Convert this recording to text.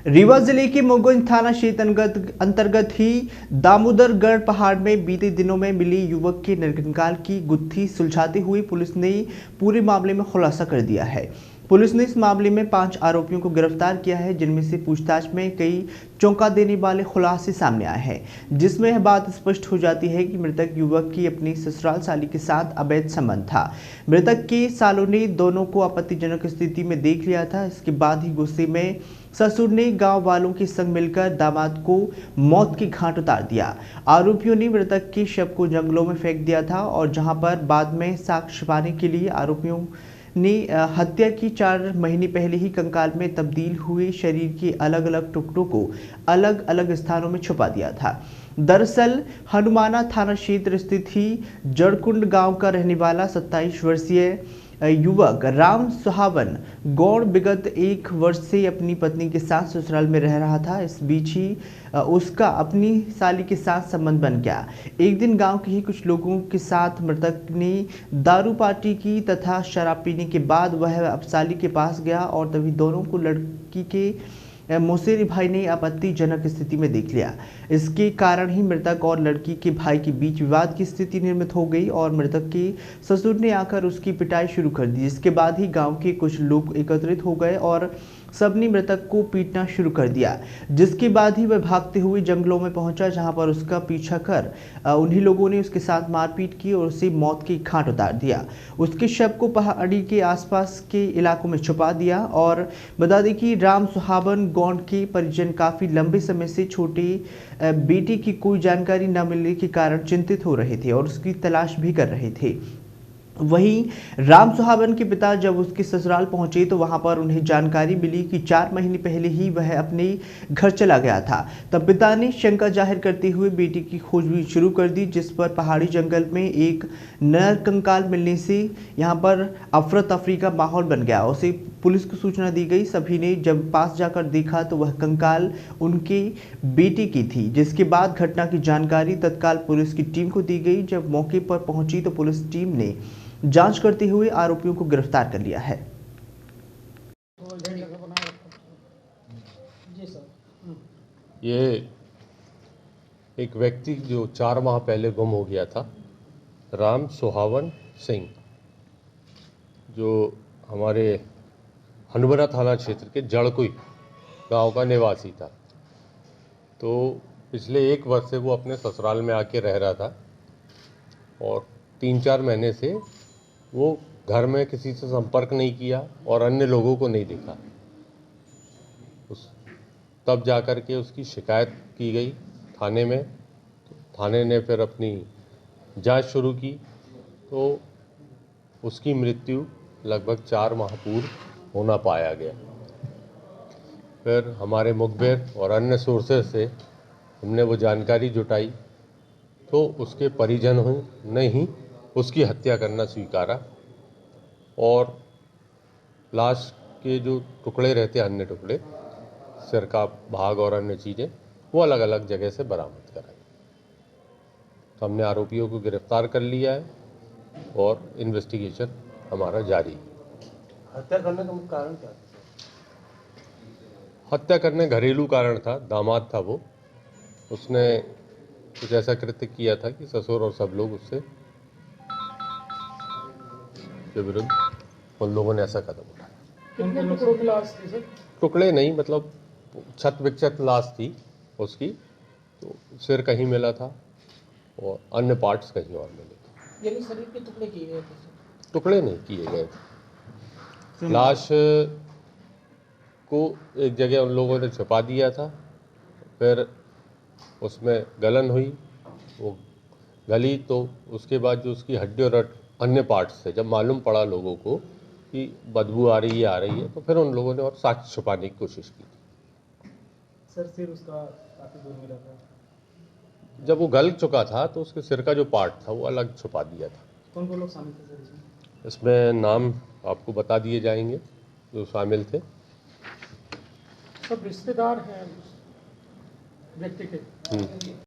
रीवा जिले के मुगुंज थाना क्षेत्र अंतर्गत ही दामोदरगढ़ पहाड़ में बीते दिनों में मिली युवक के नरकंकाल की गुत्थी सुलझाते हुए पुलिस ने पूरे मामले में खुलासा कर दिया है। पुलिस ने इस मामले में 5 आरोपियों को गिरफ्तार किया है, जिनमें से पूछताछ में कई चौंका देने वाले खुलासे सामने आए हैं, जिसमें यह बात स्पष्ट हो जाती है कि मृतक युवक की अपनी ससुराल साली के साथ अवैध संबंध था। मृतक के सालों ने दोनों को आपत्तिजनक स्थिति में देख लिया था। इसके बाद ही गुस्से में ससुर ने गांव वालों के संग मिलकर दामाद को मौत की घाट उतार दिया। आरोपियों ने मृतक के शव को जंगलों में फेंक दिया था और जहां पर बाद में साक्ष्य छिपाने के लिए आरोपियों ने हत्या की 4 महीने पहले ही कंकाल में तब्दील हुए शरीर के अलग अलग टुकड़ों को अलग अलग स्थानों में छुपा दिया था। दरअसल हनुमाना थाना क्षेत्र स्थित ही जड़कुंड गांव का रहने वाला 27 वर्षीय युवक राम सुहावन गौड़ विगत 1 वर्ष से अपनी पत्नी के साथ ससुराल में रह रहा था। इस बीच ही उसका अपनी साली के साथ संबंध बन गया। एक दिन गांव के ही कुछ लोगों के साथ मृतक ने दारू पार्टी की तथा शराब पीने के बाद वह अब साली के पास गया और तभी दोनों को लड़की के मौसेरी भाई ने आपत्तिजनक स्थिति में देख लिया। इसके कारण ही मृतक और लड़की के भाई के बीच विवाद की स्थिति निर्मित हो गई और मृतक के ससुर ने आकर उसकी पिटाई शुरू कर दी। इसके बाद ही गांव के कुछ लोग एकत्रित हो गए और सबने मृतक को पीटना शुरू कर दिया, जिसके बाद ही वह भागते हुए जंगलों में पहुंचा, जहां पर उसका पीछा कर उन्हीं लोगों ने उसके साथ मारपीट की और उसे मौत की घाट उतार दिया। उसके शव को पहाड़ी के आसपास के इलाकों में छुपा दिया। और बता दें कि राम सुहावन गौड़ के परिजन काफी लंबे समय से छोटे बेटे की कोई जानकारी न मिलने के कारण चिंतित हो रहे थे और उसकी तलाश भी कर रहे थे। वहीं राम सुहावन के पिता जब उसके ससुराल पहुंचे तो वहां पर उन्हें जानकारी मिली कि 4 महीने पहले ही वह अपने घर चला गया था। तब पिता ने शंका जाहिर करते हुए बेटी की खोजबीन शुरू कर दी, जिस पर पहाड़ी जंगल में एक नरकंकाल मिलने से यहां पर अफरा तफरी का माहौल बन गया। उसे पुलिस को सूचना दी गई। सभी ने जब पास जाकर देखा तो वह कंकाल उनके बेटे की थी, जिसके बाद घटना की जानकारी तत्काल पुलिस की टीम को दी गई। जब मौके पर पहुंची तो पुलिस टीम ने जांच करते हुए आरोपियों को गिरफ्तार कर लिया है। ये एक व्यक्ति जो 4 माह पहले गुम हो गया था, राम सुहावन सिंह, जो हमारे हनुमाना थाना क्षेत्र के जड़कुई गांव का निवासी था। तो पिछले 1 वर्ष से वो अपने ससुराल में आके रह रहा था और 3-4 महीने से वो घर में किसी से संपर्क नहीं किया और अन्य लोगों को नहीं देखा। तब जाकर के उसकी शिकायत की गई थाने में। तो थाने ने फिर अपनी जांच शुरू की तो उसकी मृत्यु लगभग 4 माह पूर्व होना पाया गया। फिर हमारे मुखबिर और अन्य सोर्सेज से हमने वो जानकारी जुटाई तो उसके परिजनों ने ही उसकी हत्या करना स्वीकारा और लाश के जो टुकड़े रहते, अन्य टुकड़े, सिर का भाग और अन्य चीज़ें, वो अलग अलग जगह से बरामद कराई। तो हमने आरोपियों को गिरफ्तार कर लिया है और इन्वेस्टिगेशन हमारा जारी है। हत्या करने का मुख्य कारण क्या था? हत्या करने घरेलू कारण था। दामाद था वो, उसने कुछ ऐसा कृत्य किया था कि ससुर और सब लोग उससे के विरुद्ध उन लोगों ने ऐसा कदम उठाया। कितने टुकड़ों की लाश थी सर? टुकड़े नहीं, मतलब छत विक्षत लाश थी उसकी। तो सिर कहीं मिला था और अन्य पार्ट्स कहीं और मिले थे। यानी शरीर के टुकड़े किए गए थे? टुकड़े नहीं किए गए थे। लाश को एक जगह उन लोगों ने छुपा दिया था, फिर उसमें गलन हुई, वो गली, तो उसके बाद जो उसकी हड्डी और अन्य पार्ट्स से जब मालूम पड़ा लोगों को कि बदबू आ रही है, तो फिर उन लोगों ने और साक्ष्य छुपाने की कोशिश की थी। सर सिर उसका काफी दूर मिला था। जब वो गल चुका था तो उसके सिर का जो पार्ट था वो अलग छुपा दिया था। कौन कौन लोग शामिल थे सर इसमें? इसमें नाम आपको बता दिए जाएंगे जो शामिल थे। सब रिश्तेदार हैं व्यक्ति के।